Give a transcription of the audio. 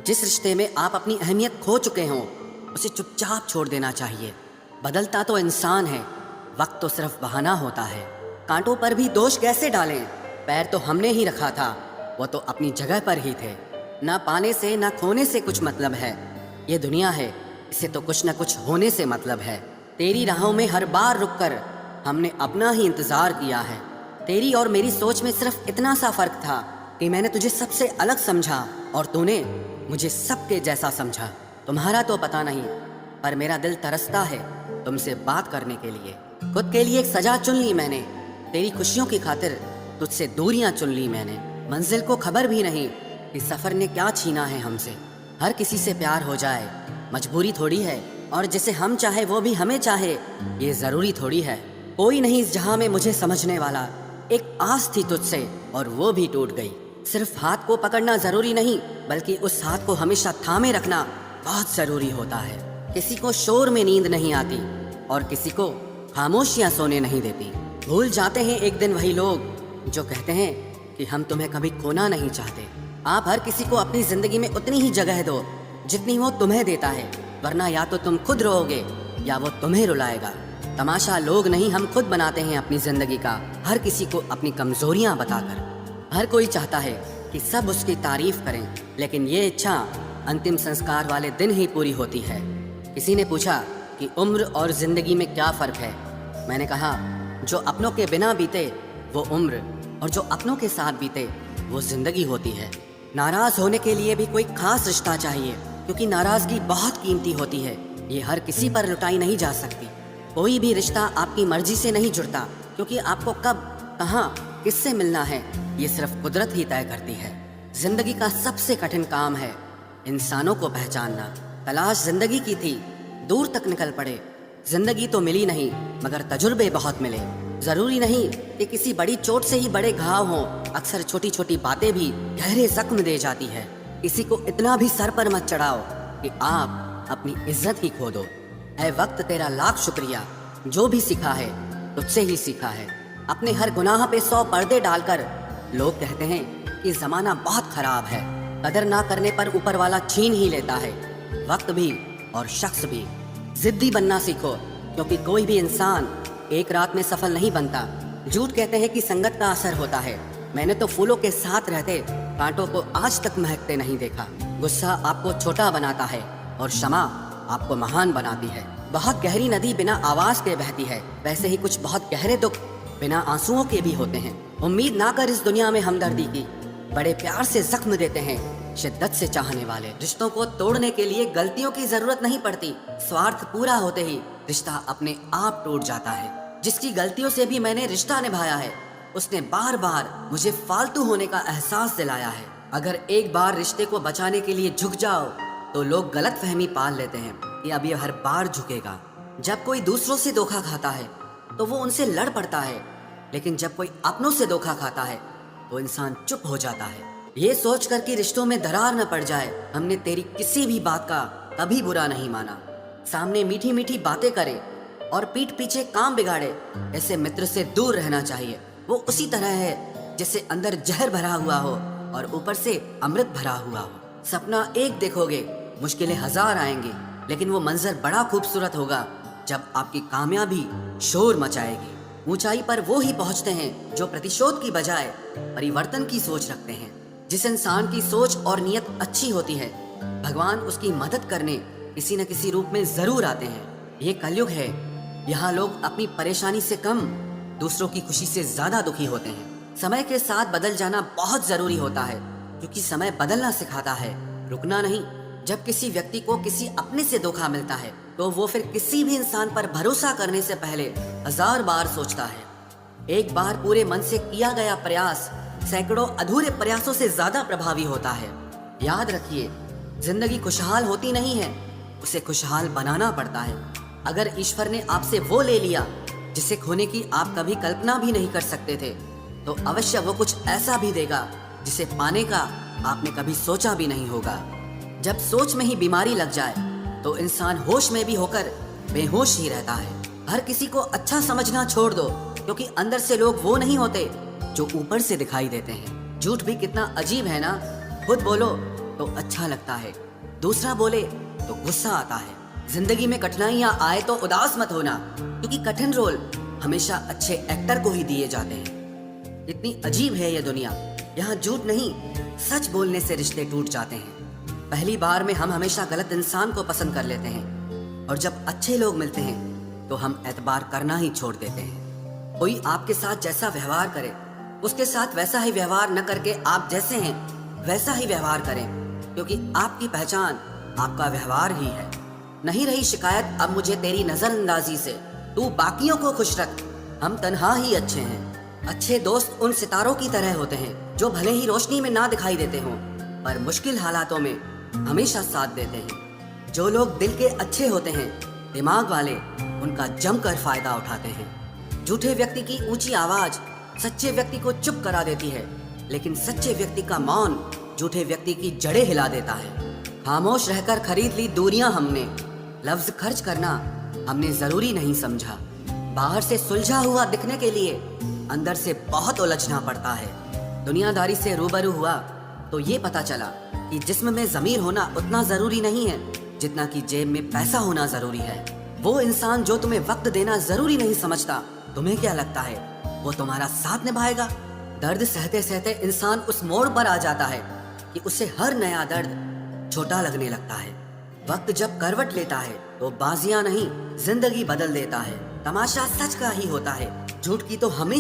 जिस रिश्ते में आप अपनी अहमियत खो चुके हों उसे चुपचाप छोड़ देना चाहिए। बदलता तो इंसान है, वक्त तो सिर्फ बहाना होता है। कांटों पर भी दोष कैसे डालें, पैर तो हमने ही रखा था, वो तो अपनी जगह पर ही थे। ना पाने से ना खोने से कुछ मतलब है, ये दुनिया है, इसे तो कुछ न कुछ होने से मतलब है। तेरी राहों में हर बार रुककर हमने अपना ही इंतजार किया है। तेरी और मेरी सोच में सिर्फ इतना सा फर्क था कि मैंने तुझे सबसे अलग समझा और तूने मुझे सबके जैसा समझा। तुम्हारा तो पता नहीं, पर मेरा दिल तरसता है तुमसे बात करने के लिए। खुद के लिए एक सजा चुन ली मैंने, तेरी खुशियों की खातिर तुझसे दूरियां चुन ली मैंने। मंजिल को खबर भी नहीं कि सफर ने क्या छीना है हमसे। हर किसी से प्यार हो जाए मजबूरी थोड़ी है, और जिसे हम चाहे वो भी हमें चाहे ये जरूरी थोड़ी है। कोई नहीं इस जहां में मुझे समझने वाला, एक आस थी तुझसे और वो भी टूट गई। सिर्फ हाथ को पकड़ना जरूरी नहीं, बल्कि उस हाथ को हमेशा थामे रखना बहुत जरूरी होता है। किसी को शोर में नींद नहीं आती और किसी को खामोशियां सोने नहीं देती। भूल जाते हैं एक दिन वही लोग जो कहते हैं कि हम तुम्हें कभी खोना नहीं चाहते। आप हर किसी को अपनी जिंदगी में उतनी ही जगह दो जितनी वो तुम्हें देता है, वरना या तो तुम खुद रोओगे या वो तुम्हें रुलाएगा। तमाशा लोग नहीं, हम खुद बनाते हैं अपनी जिंदगी का, हर किसी को अपनी कमजोरियां बताकर। हर कोई चाहता है कि सब उसकी तारीफ करें, लेकिन ये इच्छा अंतिम संस्कार वाले दिन ही पूरी होती है। किसी ने पूछा कि उम्र और जिंदगी में क्या फर्क है। मैंने कहा, जो अपनों के बिना बीते वो उम्र, और जो अपनों के साथ बीते वो जिंदगी होती है। नाराज होने के लिए भी कोई खास रिश्ता चाहिए, क्योंकि नाराजगी बहुत कीमती होती है, ये हर किसी पर लुटाई नहीं जा सकती। कोई भी रिश्ता आपकी मर्जी से नहीं जुड़ता, क्योंकि आपको कब, कहाँ, किससे मिलना है ये सिर्फ कुदरत ही तय करती है। जिंदगी का सबसे कठिन काम है इंसानों को पहचानना। तलाश जिंदगी की थी, दूर तक निकल पड़े, जिंदगी तो मिली नहीं मगर तजुर्बे बहुत मिले। जरूरी नहीं कि किसी बड़ी चोट से ही बड़े घाव हों, अक्सर छोटी छोटी बातें भी गहरे जख्म दे जाती है। किसी को इतना भी सर पर मत चढ़ाओ कि आप अपनी इज्जत ही खो दो। ऐ वक्त तेरा लाख शुक्रिया, जो भी सीखा है तुझसे ही सीखा है। अपने हर गुनाह पे 100 पर्दे डालकर लोग कहते हैं कि जमाना बहुत खराब है। कदर ना करने पर ऊपर वाला छीन ही लेता है, वक्त भी और शख्स भी। जिद्दी बनना सीखो, क्योंकि कोई भी इंसान एक रात में सफल नहीं बनता। झूठ कहते हैं कि संगत का असर होता है, मैंने तो फूलों के साथ रहते कांटों को आज तक महकते नहीं देखा। गुस्सा आपको छोटा बनाता है और क्षमा आपको महान बनाती है। बहुत गहरी नदी बिना आवाज के बहती है, वैसे ही कुछ बहुत गहरे दुख बिना आंसुओं के भी होते हैं। उम्मीद ना कर इस दुनिया में हमदर्दी की, बड़े प्यार से जख्म देते हैं शिद्दत से चाहने वाले। रिश्तों को तोड़ने के लिए गलतियों की जरूरत नहीं पड़ती, स्वार्थ पूरा होते ही रिश्ता अपने आप टूट जाता है। जिसकी गलतियों से भी मैंने रिश्ता निभाया है, उसने बार बार मुझे फालतू होने का एहसास दिलाया है। अगर एक बार रिश्ते को बचाने के लिए झुक जाओ तो लोग गलत फहमी पाल लेते हैं कि अब ये हर बार झुकेगा। जब कोई दूसरों से धोखा खाता है तो वो उनसे लड़ पड़ता है, लेकिन जब कोई अपनों से धोखा खाता है तो इंसान चुप हो जाता है। ये सोच कर कि रिश्तों में दरार न पड़ जाए, हमने तेरी किसी भी बात का कभी बुरा नहीं माना। सामने मीठी मीठी बातें करे और पीठ पीछे काम बिगाड़े, ऐसे मित्र से दूर रहना चाहिए। वो उसी तरह है जैसे अंदर जहर भरा हुआ हो और ऊपर से अमृत भरा हुआ हो। सपना एक देखोगे, मुश्किलें 1000 आएंगी, लेकिन वो मंजर बड़ा खूबसूरत होगा जब आपकी कामयाबी शोर मचाएगी। ऊंचाई पर वो ही पहुंचते हैं जो प्रतिशोध की बजाय परिवर्तन की सोच रखते हैं। जिस इंसान की सोच और नियत अच्छी होती है, भगवान उसकी मदद करने किसी न किसी रूप में जरूर आते हैं। ये कलयुग है, यहाँ लोग अपनी परेशानी से कम दूसरों की खुशी से ज्यादा दुखी होते हैं। समय के साथ बदल जाना बहुत जरूरी होता है, क्योंकि समय बदलना सिखाता है, रुकना नहीं। जब किसी व्यक्ति को किसी अपने से धोखा मिलता है तो वो फिर किसी भी इंसान पर भरोसा करने से पहले 1000 बार सोचता है। एक बार पूरे मन से किया गया प्रयास सैकड़ों अधूरे प्रयासों से ज्यादा प्रभावी होता है। याद रखिए, जिंदगी खुशहाल होती नहीं है, उसे खुशहाल बनाना पड़ता है। अगर ईश्वर ने आपसे वो ले लिया जिसे खोने की आप कभी कल्पना भी नहीं कर सकते थे, तो अवश्य वो कुछ ऐसा भी देगा जिसे पाने का आपने कभी सोचा भी नहीं होगा। जब सोच में ही बीमारी लग जाए तो इंसान होश में भी होकर बेहोश ही रहता है। हर किसी को अच्छा समझना छोड़ दो, क्योंकि अंदर से लोग वो नहीं होते जो ऊपर से दिखाई देते हैं। झूठ भी कितना अजीब है ना। खुद बोलो तो अच्छा लगता है, दूसरा बोले तो गुस्सा आता है। जिंदगी में कठिनाइयां आए तो उदास मत होना, क्योंकि कठिन रोल हमेशा अच्छे एक्टर को ही दिए जाते हैं। इतनी अजीब है ये दुनिया, यहाँ झूठ नहीं सच बोलने से रिश्ते टूट जाते हैं। पहली बार में हम हमेशा गलत इंसान को पसंद कर लेते हैं, और जब अच्छे लोग मिलते हैं तो हम एतबार करना ही छोड़ देते हैं। कोई आपके साथ जैसा व्यवहार करे, उसके साथ वैसा ही व्यवहार न करके आप जैसे हैं वैसा ही व्यवहार करें, क्योंकि आपकी पहचान आपका व्यवहार ही है। नहीं रही शिकायत अब मुझे तेरी नजरअंदाजी से, तू बाकियों को खुश रख, हम तन्हा ही अच्छे हैं। अच्छे दोस्त उन सितारों की तरह होते हैं जो भले ही रोशनी में ना दिखाई देते हों, पर मुश्किल हालातों में हमेशा साथ देते हैं। जो लोग दिल के अच्छे होते हैं, दिमाग वाले, उनका जमकर फायदा उठाते हैं। झूठे व्यक्ति की ऊंची आवाज सच्चे व्यक्ति को चुप करा देती है, लेकिन सच्चे व्यक्ति का मौन झूठे व्यक्ति की जड़ें हिला देता है। खामोश रहकर खरीद ली दूरियां हमने, लफ्ज खर्च करना हमने जरूरी नहीं समझा। बाहर से सुलझा हुआ दिखने के लिए अंदर से बहुत उलझना पड़ता है। दुनियादारी से रूबरू हुआ तो ये पता चला कि जिस्म में ज़मीर होना उतना जरूरी नहीं है जितना कि जेब में पैसा होना जरूरी है। वो इंसान जो तुम्हें वक्त देना जरूरी नहीं समझता, तुम्हें क्या लगता है वो तुम्हारा साथ निभाएगा? दर्द सहते सहते इंसान उस मोड़ पर आ जाता है कि उसे हर नया दर्द छोटा लगने लगता है। वक्त जब करवट लेता है तो बाजियां नहीं जिंदगी बदल देता है। तमाशा सच का ही होता है, झूठ की तो हमेशा